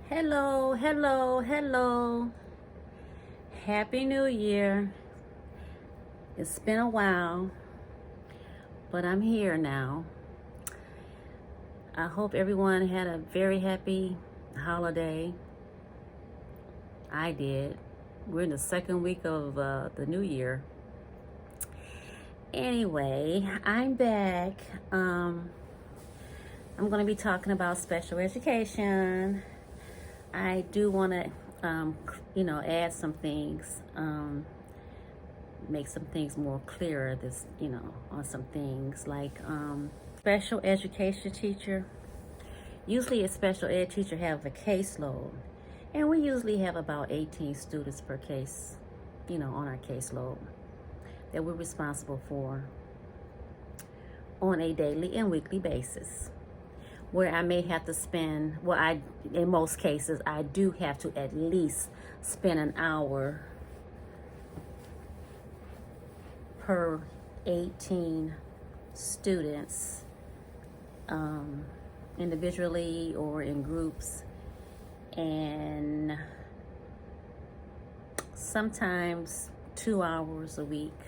Hello, hello, hello. Happy New Year. It's been a while, but I'm here now. I hope everyone had a very happy holiday. I did. We're in the second week of the new year. Anyway, I'm back. I'm going to be talking about special education. I do want to, add some things, make some things more clearer. On some things like special education teacher. Usually, a special ed teacher have a caseload, and we usually have about 18 students per case, on our caseload that we're responsible for on a daily and weekly basis. Where I may have to spend, in most cases, I do have to at least spend an hour per 18 students, individually or in groups, and sometimes 2 hours a week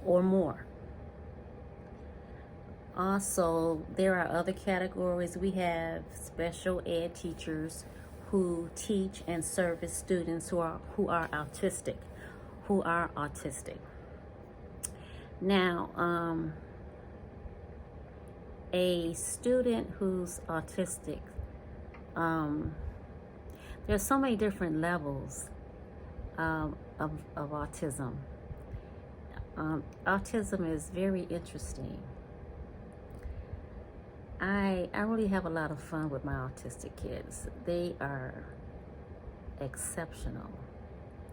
or more. Also, there are other categories. We have special ed teachers who teach and service students who are autistic. Now, a student who's autistic, there's so many different levels of autism. Autism is very interesting. I really have a lot of fun with my autistic kids. They are exceptional.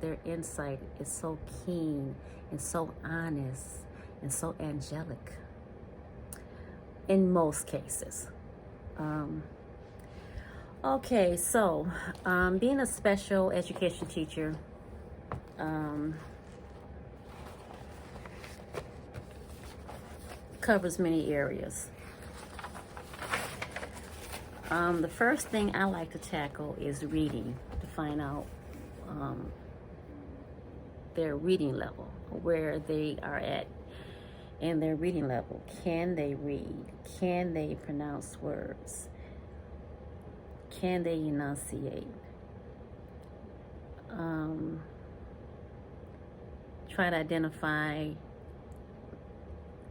Their insight is so keen and so honest and so angelic in most cases. So being a special education teacher, covers many areas. The first thing I like to tackle is reading, to find out their reading level, where they are at in their reading level. Can they read? Can they pronounce words? Can they enunciate? Try to identify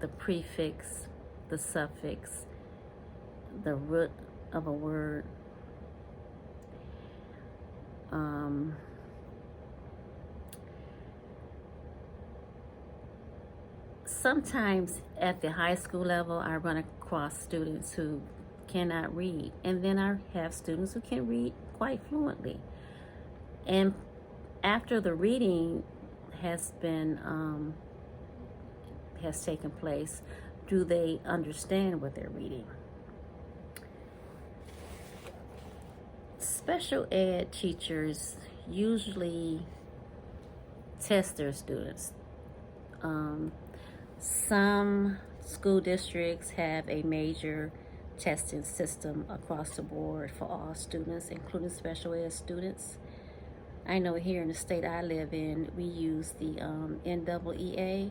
the prefix, the suffix, the root of a word. Sometimes at the high school level, I run across students who cannot read, and then I have students who can read quite fluently. And after the reading has taken place, do they understand what they're reading? Special ed teachers usually test their students. Some school districts have a major testing system across the board for all students, including special ed students. I know here in the state I live in, we use the NEEA.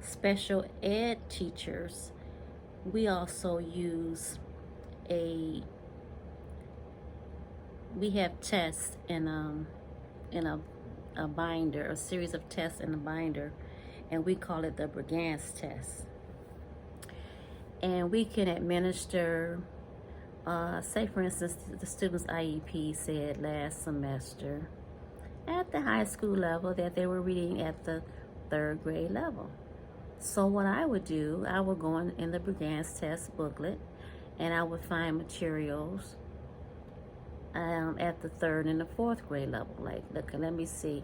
Special ed teachers, we also use we have tests in a binder, a series of tests in a binder, and we call it the Brigance test. And we can administer, say for instance, the student's IEP said last semester at the high school level that they were reading at the 3rd grade level. So what I would do, I would go in the Brigance test booklet, and I would find materials at the 3rd and the 4th grade level. Like, look, let me see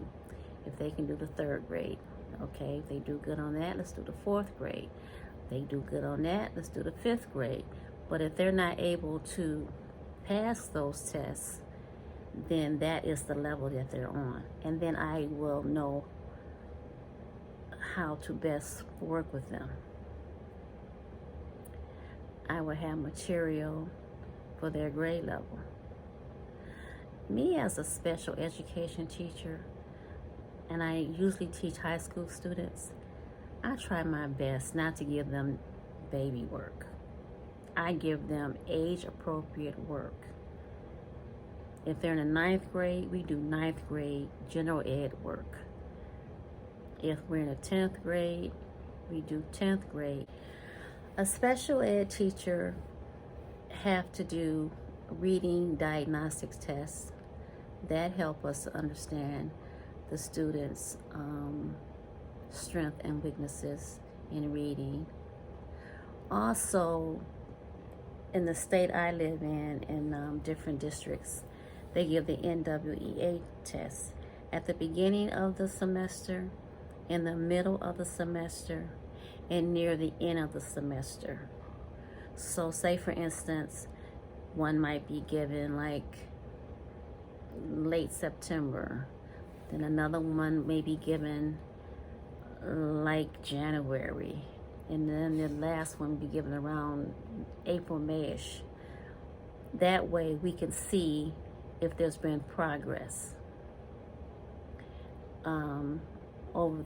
if they can do the 3rd grade. Okay, if they do good on that, let's do the 4th grade. If they do good on that, let's do the 5th grade. But if they're not able to pass those tests, then that is the level that they're on. And then I will know how to best work with them. I will have material for their grade level. Me as a special education teacher, and I usually teach high school students, I try my best not to give them baby work. I give them age appropriate work. If they're in the ninth grade, we do ninth grade general ed work. If we're in the 10th grade, we do 10th grade. A special ed teacher have to do reading diagnostics tests that help us to understand the students' strengths and weaknesses in reading. Also, in the state I live in different districts, they give the NWEA test at the beginning of the semester, in the middle of the semester, and near the end of the semester. So say for instance, one might be given like late September, then another one may be given like January, and then the last one will be given around April, Mayish. That way we can see if there's been progress over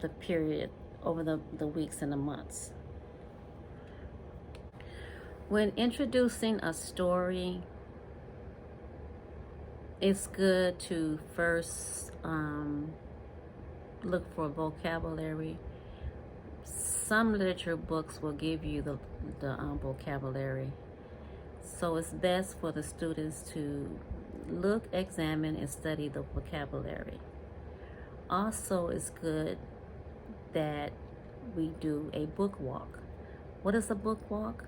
the period, over the weeks and the months. When introducing a story, it's good to first look for vocabulary. Some literature books will give you the vocabulary. So it's best for the students to look, examine, and study the vocabulary. Also, it's good that we do a book walk. What is a book walk?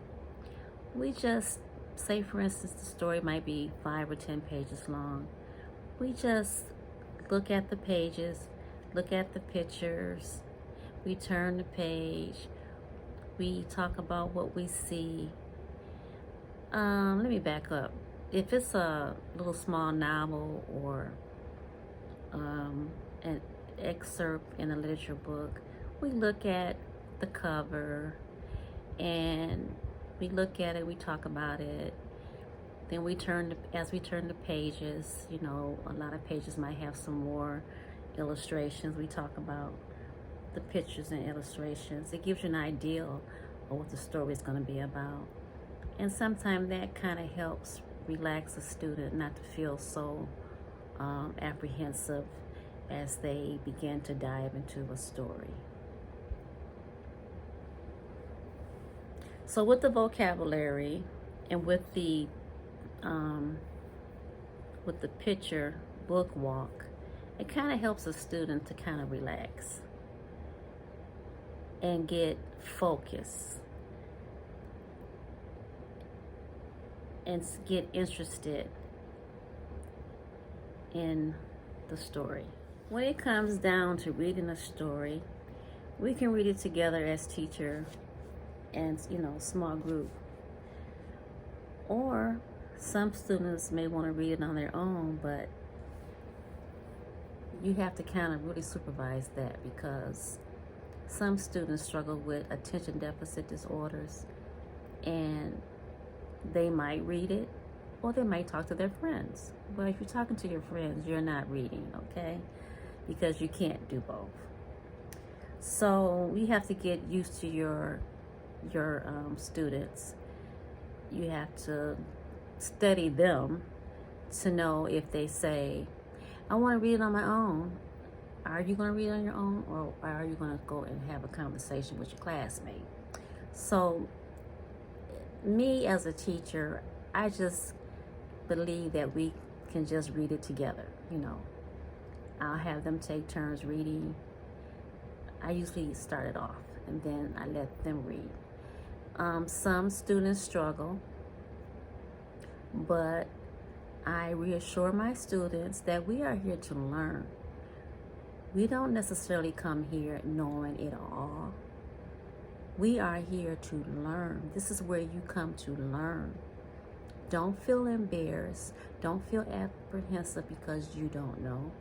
We just say, for instance, the story might be 5 or 10 pages long. We just look at the pages, look at the pictures, we turn the page, we talk about what we see. Let me back up. If it's a little small novel or an excerpt in a literature book, we look at the cover and we look at it, we talk about it. Then as we turn the pages, you know, a lot of pages might have some more illustrations. We talk about the pictures and illustrations. It gives you an idea of what the story is going to be about. And sometimes that kind of helps relax a student not to feel so apprehensive as they begin to dive into a story. So with the vocabulary and with the picture book walk, it kind of helps a student to kind of relax and get focused and get interested in the story. When it comes down to reading a story, we can read it together as teacher and, you know, small group. Or some students may want to read it on their own, but you have to kind of really supervise that because some students struggle with attention deficit disorders and they might read it or they might talk to their friends. But if you're talking to your friends, you're not reading, okay? Because you can't do both. So we have to get used to your students. You have to study them to know if they say, I want to read it on my own. Are you going to read it on your own, or are you going to go and have a conversation with your classmate? So me as a teacher, I just believe that we can just read it together. You know, I'll have them take turns reading. I usually start it off and then I let them read. Some students struggle, but I reassure my students that we are here to learn. We don't necessarily come here knowing it all. We are here to learn. This is where you come to learn. Don't feel embarrassed. Don't feel apprehensive because you don't know.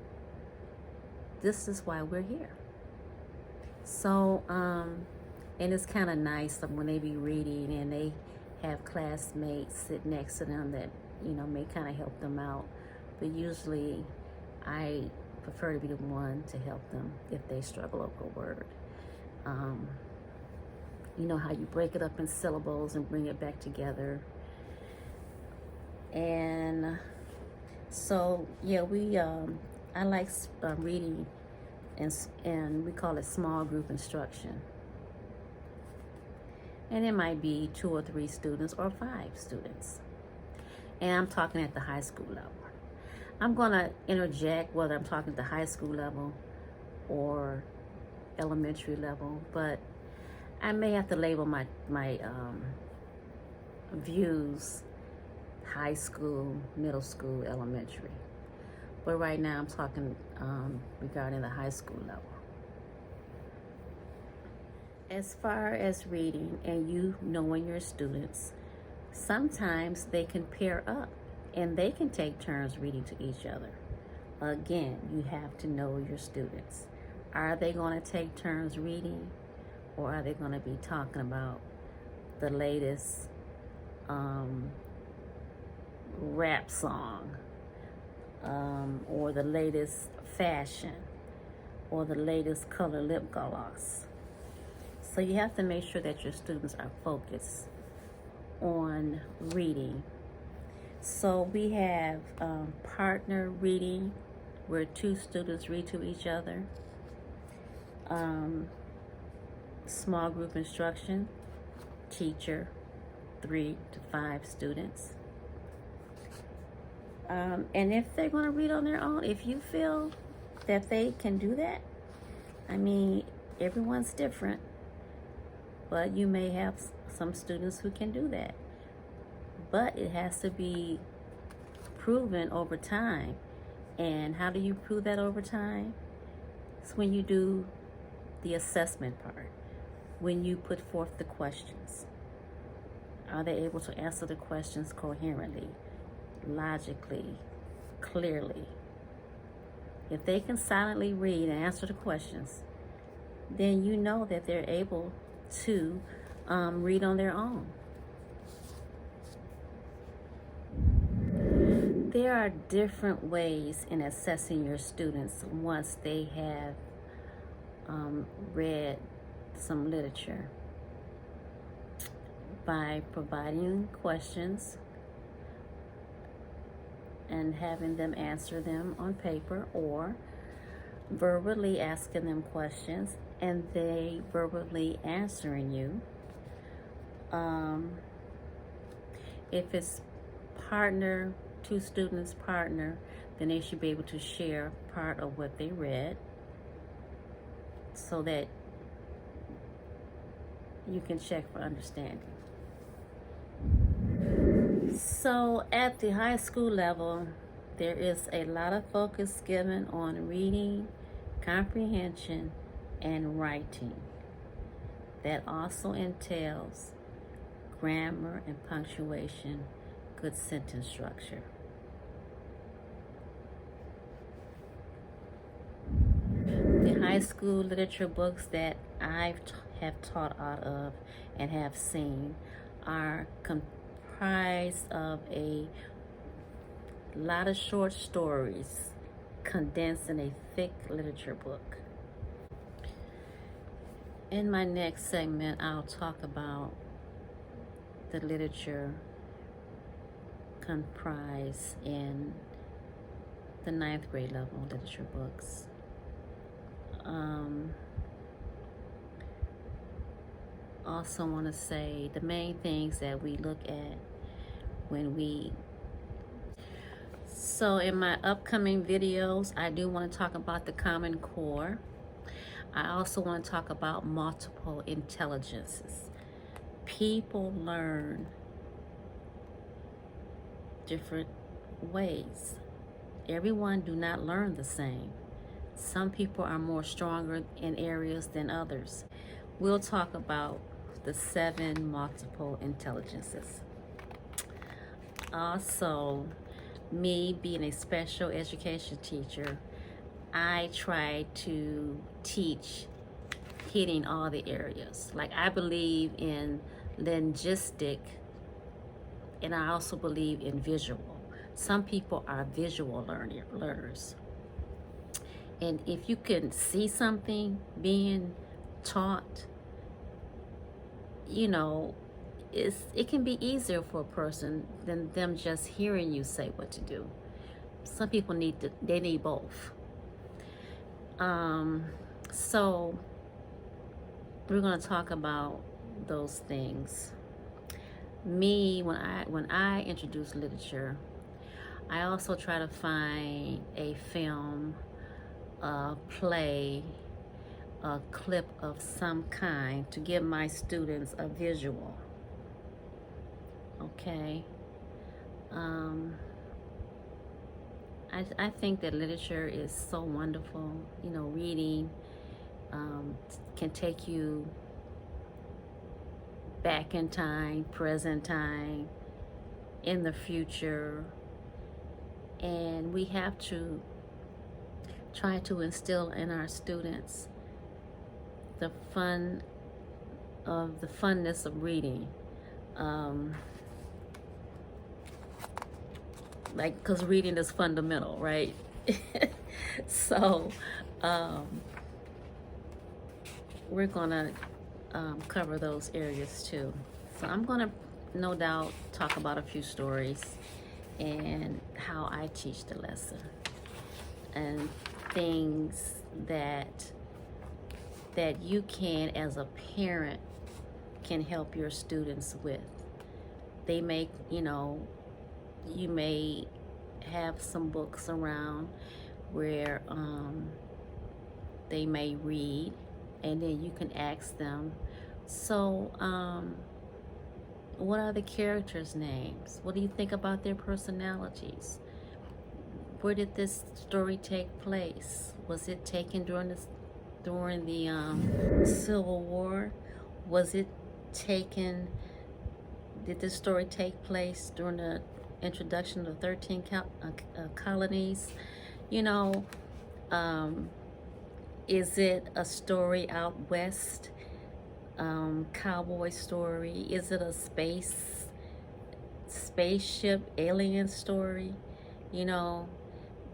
This is why we're here. So, and it's kind of nice when they be reading and they have classmates sit next to them that, you know, may kind of help them out but usually I prefer to be the one to help them if they struggle over a word. You know how you break it up in syllables and bring it back together. And so, yeah, I like reading, and we call it small group instruction. And it might be 2 or 3 students or 5 students. And I'm talking at the high school level. I'm going to interject whether I'm talking at the high school level or elementary level, but I may have to label my views high school, middle school, elementary. But right now I'm talking regarding the high school level. As far as reading and you knowing your students, sometimes they can pair up and they can take turns reading to each other. Again, you have to know your students. Are they going to take turns reading, or are they going to be talking about the latest rap song, or the latest fashion, or the latest color lip gloss? So you have to make sure that your students are focused on reading. So we have partner reading, where 2 students read to each other. Small group instruction, teacher, 3 to 5 students. And if they're going to read on their own, if you feel that they can do that, I mean, everyone's different, but you may have some students who can do that. But it has to be proven over time. And how do you prove that over time? It's when you do the assessment part, when you put forth the questions. Are they able to answer the questions coherently, logically, clearly? If they can silently read and answer the questions, then you know that they're able to read on their own. There are different ways in assessing your students once they have read some literature. By providing questions and having them answer them on paper, or verbally asking them questions and they verbally answering you. If it's partner, 2 students partner, then they should be able to share part of what they read so that you can check for understanding. So at the high school level, there is a lot of focus given on reading, comprehension, and writing. That also entails grammar and punctuation, good sentence structure. The high school literature books that I have taught out of and have seen are comprised of a lot of short stories condensed in a thick literature book. In my next segment, I'll talk about the literature comprised in the 9th grade level literature books. Also want to say the main things that we look at when we... So in my upcoming videos, I do want to talk about the Common Core. I also want to talk about multiple intelligences. People learn different ways. Everyone do not learn the same. Some people are more stronger in areas than others. We'll talk about the 7 multiple intelligences. Also, me being a special education teacher, I try to teach hitting all the areas. Like, I believe in linguistic, and I also believe in visual. Some people are visual learners. And if you can see something being taught, you know, it can be easier for a person than them just hearing you say what to do. Some people they need both. So we're going to talk about those things. Me, when I introduce literature, I also try to find a film, a play, a clip of some kind to give my students a visual. Okay. I think that literature is so wonderful. You know, reading can take you back in time, present time, in the future, and we have to try to instill in our students the funness of reading. Like, because reading is fundamental, right? So we're gonna cover those areas too. So I'm gonna, no doubt, talk about a few stories and how I teach the lesson and things that you can, as a parent, can help your students with. They may, you may have some books around where they may read, and then you can ask them, so what are the characters' names? What do you think about their personalities? Where did this story take place? Was it taken during the Civil War? Was it taken? Did this story take place during the introduction of the 13 colonies? Is it a story out west? Cowboy story? Is it a spaceship alien story?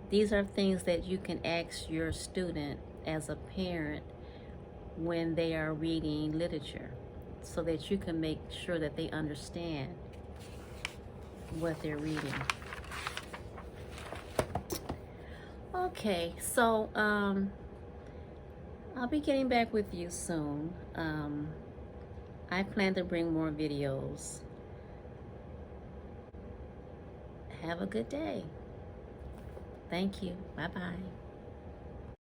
These are things that you can ask your student as a parent when they are reading literature, so that you can make sure that they understand what they're reading. Okay, so I'll be getting back with you soon. I plan to bring more videos. Have a good day. Thank you. Bye-bye.